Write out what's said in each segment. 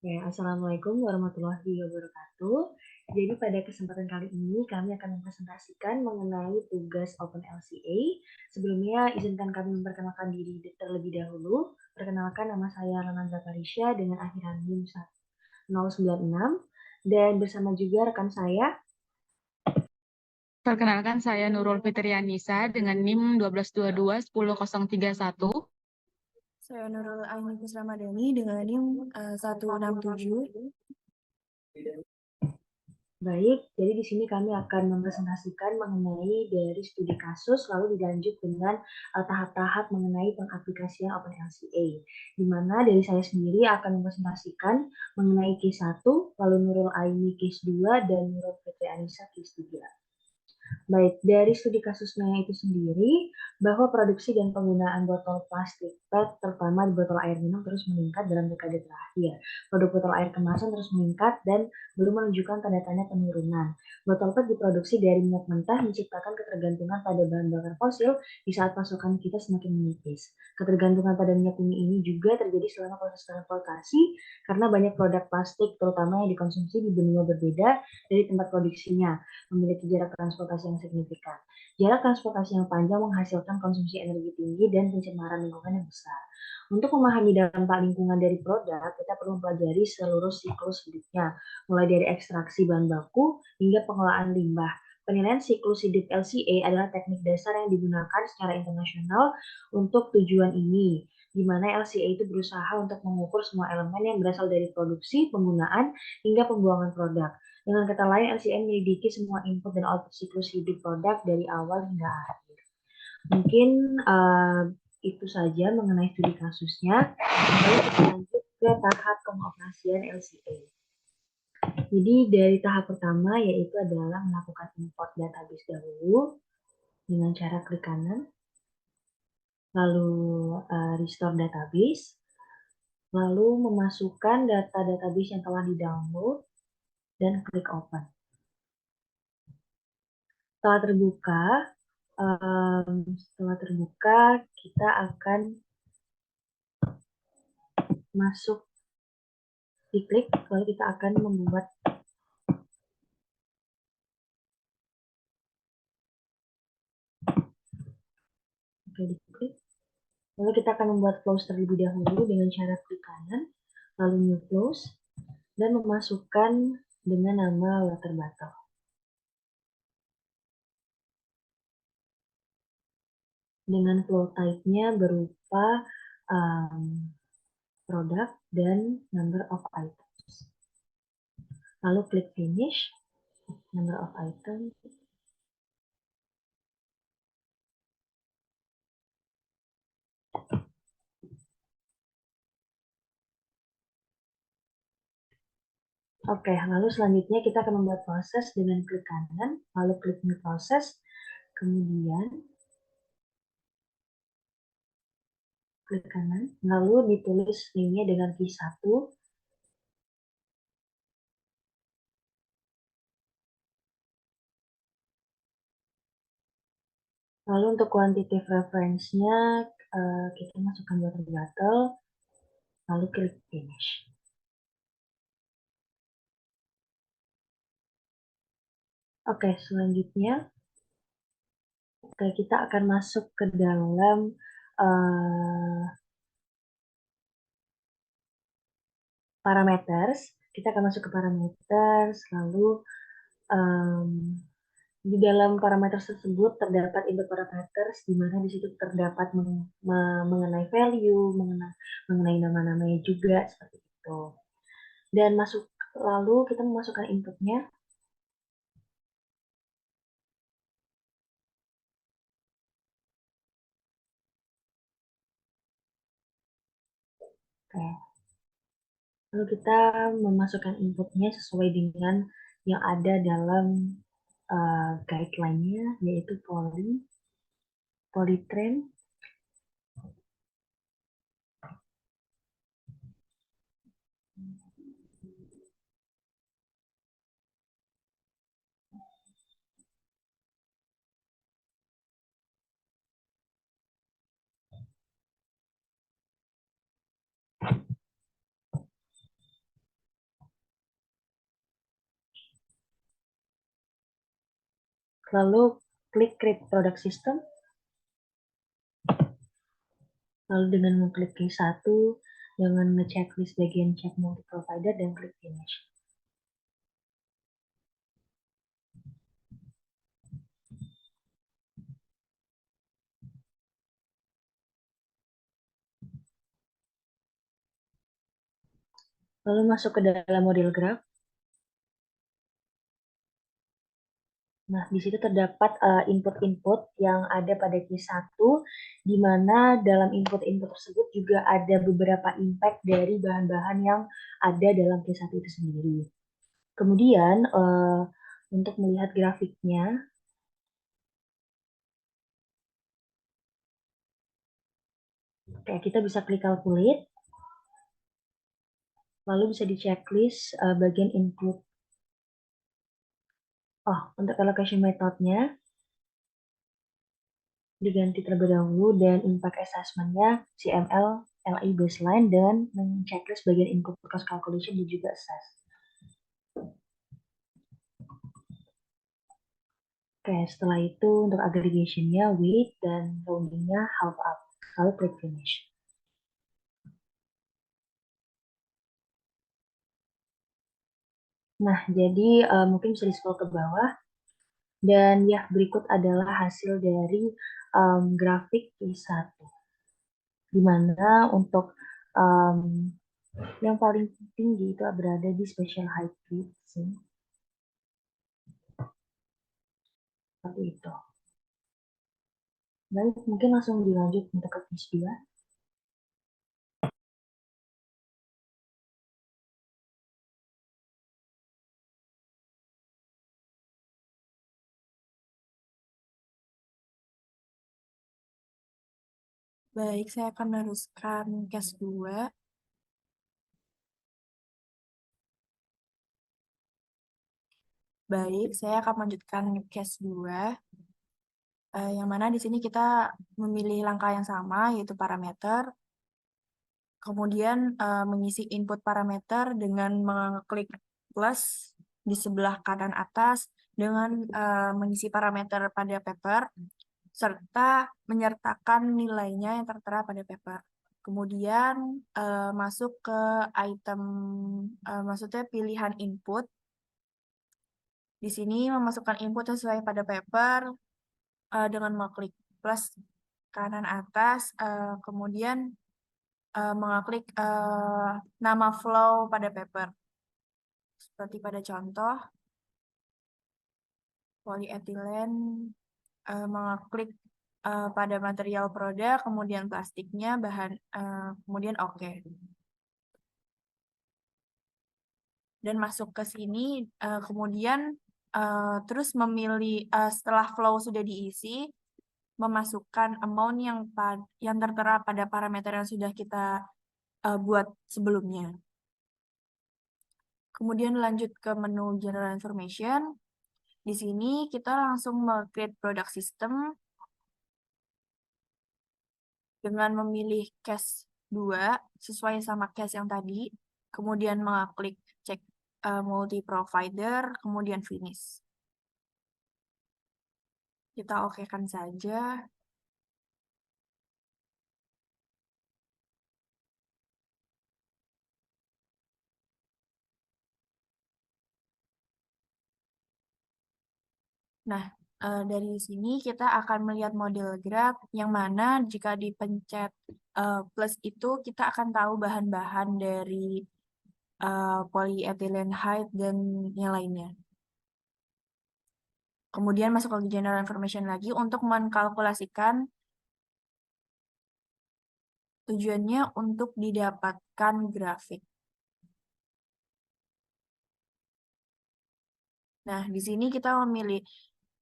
Ya, Assalamualaikum warahmatullahi wabarakatuh. Jadi pada kesempatan kali ini kami akan mempresentasikan mengenai tugas OpenLCA. Sebelumnya izinkan kami memperkenalkan diri terlebih dahulu. Perkenalkan, nama saya Lana Zakarisya dengan akhiran NIM 096 dan bersama juga rekan saya. Perkenalkan, saya Nurul Fitrianisa dengan NIM 1222-10031. Saya Nurul Ainifus Ramadhani dengan NIM 167. Baik, jadi di sini kami akan mempresentasikan mengenai dari studi kasus, lalu dilanjut dengan tahap-tahap mengenai pengaplikasian OpenLCA. Di mana dari saya sendiri akan mempresentasikan mengenai case 1, lalu Nurul Aini case 2, dan Nurul Fitri Anissa case 3. Baik, dari studi kasusnya itu sendiri, bahwa produksi dan penggunaan botol plastik PET, terutama di botol air minum, terus meningkat dalam dekade terakhir. Produk botol air kemasan terus meningkat dan belum menunjukkan tanda-tanda penurunan. Botol PET diproduksi dari minyak mentah, menciptakan ketergantungan pada bahan bakar fosil di saat pasokan kita semakin menipis. Ketergantungan pada minyak bumi ini juga terjadi selama proses transportasi, karena banyak produk plastik, terutama yang dikonsumsi di benua berbeda dari tempat produksinya, memiliki jarak transportasi yang signifikan. Jarak transportasi yang panjang menghasilkan konsumsi energi tinggi dan pencemaran lingkungan yang besar. Untuk memahami dampak lingkungan dari produk, kita perlu mempelajari seluruh siklus hidupnya, mulai dari ekstraksi bahan baku hingga pengelolaan limbah. Penilaian siklus hidup LCA adalah teknik dasar yang digunakan secara internasional untuk tujuan ini, di mana LCA itu berusaha untuk mengukur semua elemen yang berasal dari produksi, penggunaan, hingga pembuangan produk. Dengan kata lain, LCA menyelidiki semua input dan output siklus hidup produk dari awal hingga akhir. Mungkin itu saja mengenai studi kasusnya. Lalu kita lanjut ke tahap pengoperasian LCA. Jadi dari tahap pertama yaitu adalah melakukan import database dahulu dengan cara klik kanan, lalu restore database, lalu memasukkan data database yang telah di-download dan klik open. Setelah terbuka, kita akan masuk, diklik, lalu kita akan membuat diklik. Lalu kita akan membuat flows terlebih dahulu dengan cara klik kanan, lalu new flows, dan memasukkan dengan nama water bottle. Dengan flow type-nya berupa produk dan number of items. Lalu klik finish, number of items. Oke, lalu selanjutnya kita akan membuat proses dengan klik kanan, lalu klik new process, kemudian klik kanan, lalu ditulis name-nya dengan key 1, lalu untuk quantitative reference-nya kita masukkan water bottle, lalu klik finish. Oke, selanjutnya kita akan masuk ke dalam parameters. Kita akan masuk ke parameters, lalu di dalam parameter tersebut terdapat input parameters, di mana di situ terdapat mengenai value, mengenai nama-namanya juga, seperti itu. Dan lalu kita memasukkan inputnya. Oke. Lalu kita memasukkan inputnya sesuai dengan yang ada dalam guideline-nya, yaitu polytrain. Lalu klik Create Product System. Lalu dengan mengklik case 1, dengan nge-checklist bagian check multi-provider dan klik Finish. Lalu masuk ke dalam model graph. Nah, di situ terdapat input-input yang ada pada case 1, di mana dalam input-input tersebut juga ada beberapa impact dari bahan-bahan yang ada dalam case 1 itu sendiri. Kemudian, untuk melihat grafiknya, kita bisa klik Calculate, lalu bisa di checklist bagian input. Untuk allocation methodnya, diganti terlebih dahulu dan impact assessment-nya CML, LI baseline, dan men-checklist bagian input cost calculation dan juga assess. Setelah itu untuk aggregation-nya weight dan rounding-nya half up. Lalu klik finish. Nah, jadi mungkin bisa di-scroll ke bawah. Dan ya, berikut adalah hasil dari grafik Q1. Di mana untuk yang paling tinggi itu berada di special height grid. Seperti itu. Baik, mungkin langsung dilanjut untuk ke case 2. Baik, saya akan meneruskan case 2. Baik, saya akan melanjutkan case 2. Yang mana di sini kita memilih langkah yang sama, yaitu parameter. Kemudian mengisi input parameter dengan mengklik plus di sebelah kanan atas dengan mengisi parameter pada paper, serta menyertakan nilainya yang tertera pada paper. Kemudian masuk ke item, maksudnya pilihan input. Di sini memasukkan input sesuai pada paper dengan mengklik plus kanan atas, kemudian mengklik nama flow pada paper. Seperti pada contoh, polyethylene, mengklik pada material produk, kemudian plastiknya, bahan, kemudian oke. Dan masuk ke sini, kemudian terus memilih setelah flow sudah diisi, memasukkan amount yang tertera pada parameter yang sudah kita buat sebelumnya. Kemudian lanjut ke menu General Information. Di sini kita langsung create product system dengan memilih case 2 sesuai sama case yang tadi. Kemudian mengklik cek multi provider, kemudian finish. Kita okekan saja. Nah, dari sini kita akan melihat model graph yang mana jika dipencet plus itu kita akan tahu bahan-bahan dari polyethylene hide dan yang lainnya. Kemudian masuk ke general information lagi untuk mengkalkulasikan tujuannya untuk didapatkan grafik. Nah, di sini kita memilih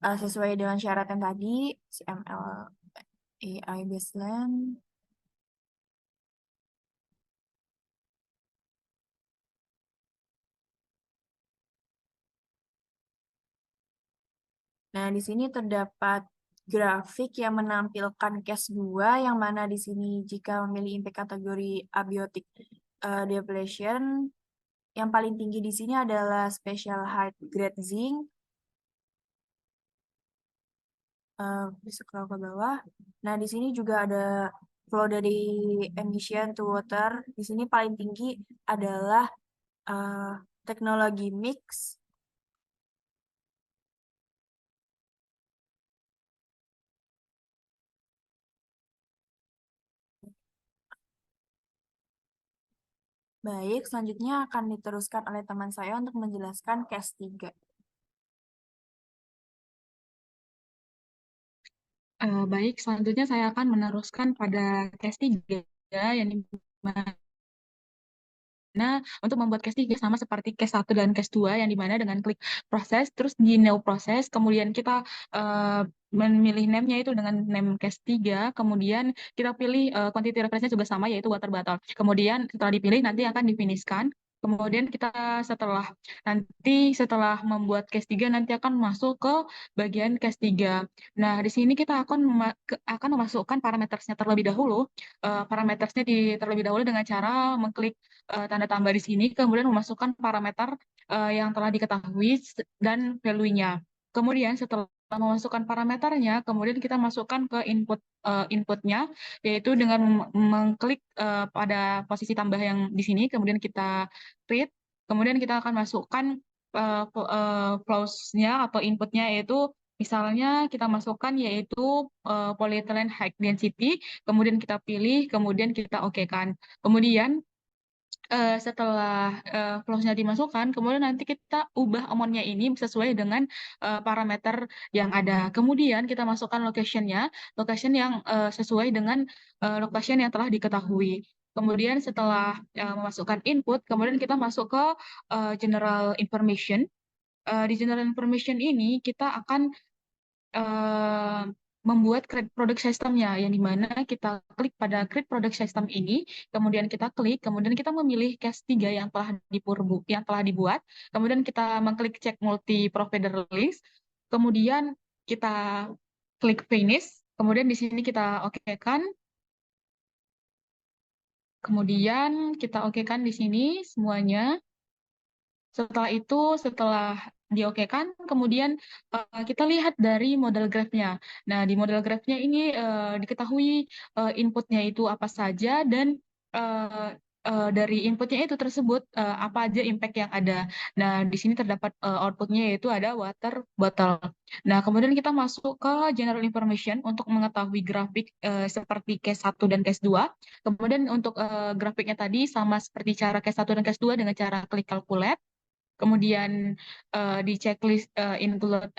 sesuai dengan syarat yang tadi, CML AI baseline. Nah, di sini terdapat grafik yang menampilkan case 2, yang mana di sini jika memilih impact kategori abiotic depletion, yang paling tinggi di sini adalah special height grade zinc. scroll ke bawah. Nah, di sini juga ada flow dari emission to water. Di sini paling tinggi adalah teknologi mix. Baik, selanjutnya akan diteruskan oleh teman saya untuk menjelaskan case 3. Baik, selanjutnya saya akan meneruskan pada case 3 yang dimana untuk membuat case 3 sama seperti case 1 dan case 2 yang dimana dengan klik proses, terus di new proses, kemudian kita memilih name-nya itu dengan name case 3, kemudian kita pilih quantity reference-nya juga sama yaitu water bottle. Kemudian setelah dipilih nanti akan difinishkan. Kemudian kita setelah membuat case 3 nanti akan masuk ke bagian case 3. Nah, di sini kita akan memasukkan parametersnya terlebih dahulu. Parametersnya terlebih dahulu dengan cara mengklik tanda tambah di sini, kemudian memasukkan parameter yang telah diketahui dan value-nya. Kemudian setelah memasukkan parameternya, kemudian kita masukkan ke inputnya, yaitu dengan mengklik pada posisi tambah yang di sini, kemudian kita read, kemudian kita akan masukkan flows-nya atau inputnya, yaitu misalnya kita masukkan yaitu polyethylene high density, kemudian kita pilih, kemudian kita oke-kan. Kemudian setelah flows-nya dimasukkan, kemudian nanti kita ubah amonnya ini sesuai dengan parameter yang ada. Kemudian kita masukkan location yang sesuai dengan location yang telah diketahui. Kemudian setelah memasukkan input, kemudian kita masuk ke general information. Di general information ini kita akan eh, membuat create product system-nya, yang dimana kita klik pada create product system ini, kemudian kita klik, kemudian kita memilih case 3 yang telah dibuat, kemudian kita mengklik cek multi provider list, kemudian kita klik finish, kemudian di sini kita oke-kan, kemudian kita oke-kan di sini semuanya. Setelah diokekan, kemudian kita lihat dari model graph-nya. Nah, di model graph-nya ini diketahui inputnya itu apa saja dan uh, dari inputnya itu tersebut apa aja impact yang ada. Nah, di sini terdapat outputnya yaitu ada water bottle. Nah, kemudian kita masuk ke general information untuk mengetahui grafik seperti case 1 dan case 2. Kemudian untuk grafiknya tadi sama seperti cara case 1 dan case 2 dengan cara klik calculate. Kemudian di checklist include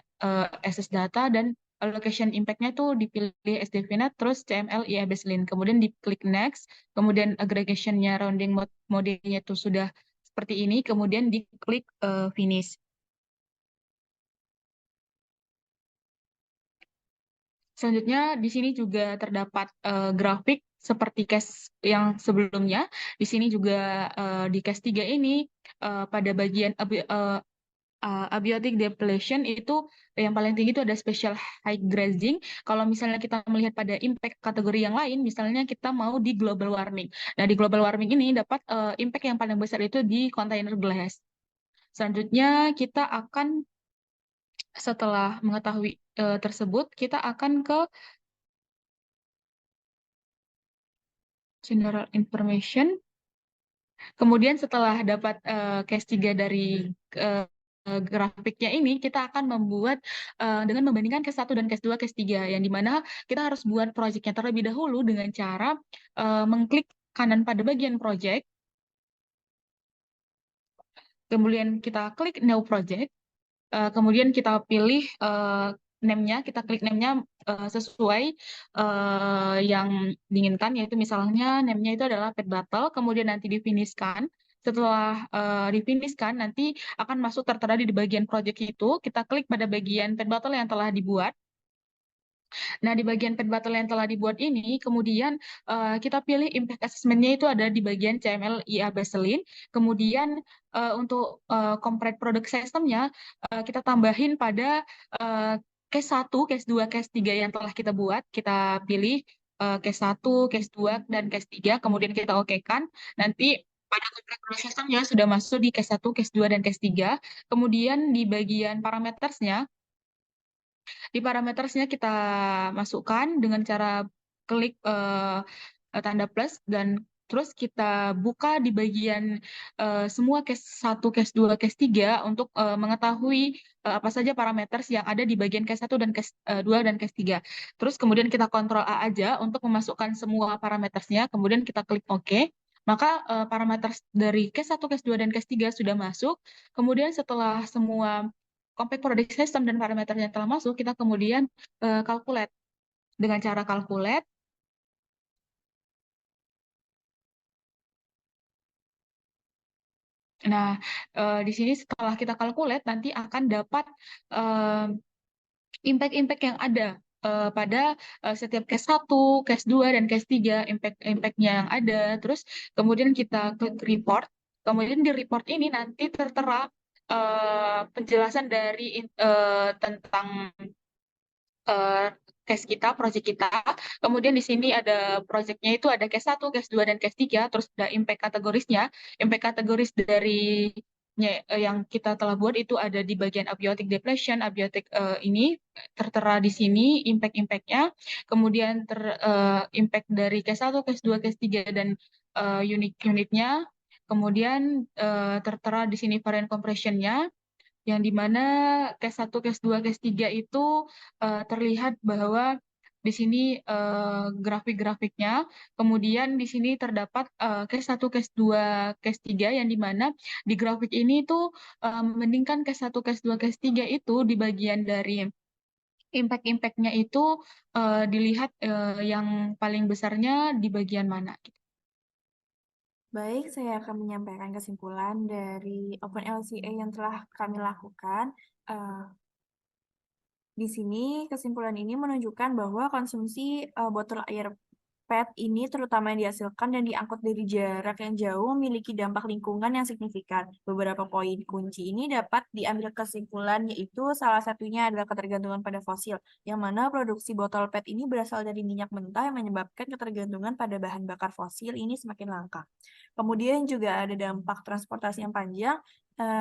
access data dan location impact-nya tuh dipilih SDVNet, terus CML IA baseline. Kemudian diklik next, kemudian aggregation-nya rounding mode-nya itu sudah seperti ini, kemudian diklik finish. Selanjutnya di sini juga terdapat grafik seperti case yang sebelumnya. Di sini juga di case 3 ini pada bagian abiotic depletion itu yang paling tinggi itu ada special high grazing. Kalau misalnya kita melihat pada impact kategori yang lain, misalnya kita mau di global warming. Nah, di global warming ini dapat impact yang paling besar itu di container glass. Selanjutnya kita akan setelah mengetahui tersebut, kita akan ke general information. Kemudian setelah dapat case 3 dari grafiknya ini, kita akan membuat dengan membandingkan case 1 dan case 2, case 3, yang dimana kita harus buat project-nya terlebih dahulu dengan cara mengklik kanan pada bagian project, kemudian kita klik new project, kemudian kita pilih name-nya, kita klik name-nya sesuai yang diinginkan, yaitu misalnya name-nya itu adalah pet battle, kemudian nanti difinishkan. Setelah difinishkan, nanti akan masuk tertera di bagian project itu, kita klik pada bagian pet battle yang telah dibuat. Nah, di bagian pet battle yang telah dibuat ini, kemudian kita pilih impact assessment-nya itu ada di bagian CML IA baseline. Kemudian untuk complete product system-nya, kita tambahin pada case 1, case 2, case 3 yang telah kita buat. Kita pilih case 1, case 2, dan case 3, kemudian kita okekan. Nanti pada complete product system-nya sudah masuk di case 1, case 2, dan case 3. Kemudian di bagian parametersnya, Di parametersnya kita masukkan dengan cara klik tanda plus dan terus kita buka di bagian semua case 1, case 2, case 3 untuk mengetahui apa saja parameters yang ada di bagian case 1 dan case 2 dan case 3. Terus kemudian kita kontrol A aja untuk memasukkan semua parametersnya, kemudian kita klik OK. Maka parameters dari case 1, case 2, dan case 3 sudah masuk. Kemudian setelah semua compact product system dan parameternya telah masuk, kita kemudian calculate. Dengan cara calculate, nah di sini setelah kita calculate nanti akan dapat impact-impact yang ada pada setiap case 1, case 2, dan case 3, impact-nya yang ada. Terus kemudian kita klik report, kemudian di report ini nanti tertera penjelasan dari tentang case kita, project kita. Kemudian di sini ada projectnya itu ada case 1, case 2, dan case 3, terus ada impact kategorisnya. Impact kategoris dari yang kita telah buat itu ada di bagian abiotic depletion, abiotic ini tertera di sini impact-impactnya. Kemudian impact dari case 1, case 2, case 3, dan unit-unitnya. Kemudian tertera di sini variant compression-nya, yang dimana case 1, case 2, case 3 itu terlihat bahwa di sini grafik-grafiknya, kemudian di sini terdapat case 1, case 2, case 3, yang dimana di grafik ini itu membandingkan case 1, case 2, case 3 itu di bagian dari impact-impactnya itu dilihat yang paling besarnya di bagian mana. Baik, saya akan menyampaikan kesimpulan dari OpenLCA yang telah kami lakukan. Di sini kesimpulan ini menunjukkan bahwa konsumsi botol air PET ini terutama yang dihasilkan dan diangkut dari jarak yang jauh memiliki dampak lingkungan yang signifikan. Beberapa poin kunci ini dapat diambil kesimpulan, yaitu salah satunya adalah ketergantungan pada fosil, yang mana produksi botol PET ini berasal dari minyak mentah yang menyebabkan ketergantungan pada bahan bakar fosil ini semakin langka. Kemudian juga ada dampak transportasi yang panjang.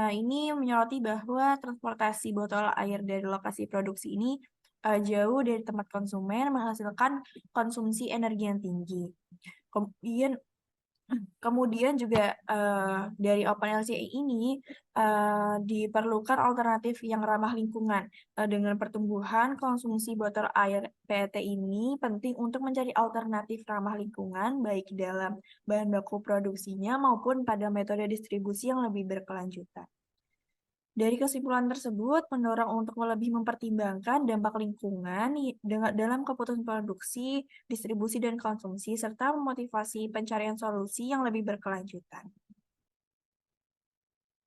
Ini menyoroti bahwa transportasi botol air dari lokasi produksi ini jauh dari tempat konsumen menghasilkan konsumsi energi yang tinggi. Kemudian Kemudian juga dari OpenLCA ini diperlukan alternatif yang ramah lingkungan. Dengan pertumbuhan konsumsi botol air PET ini penting untuk mencari alternatif ramah lingkungan baik dalam bahan baku produksinya maupun pada metode distribusi yang lebih berkelanjutan. Dari kesimpulan tersebut, mendorong untuk lebih mempertimbangkan dampak lingkungan dalam keputusan produksi, distribusi, dan konsumsi, serta memotivasi pencarian solusi yang lebih berkelanjutan.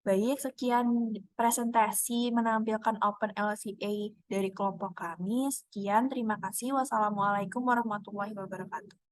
Baik, sekian presentasi menampilkan OpenLCA dari kelompok kami. Sekian, terima kasih. Wassalamualaikum warahmatullahi wabarakatuh.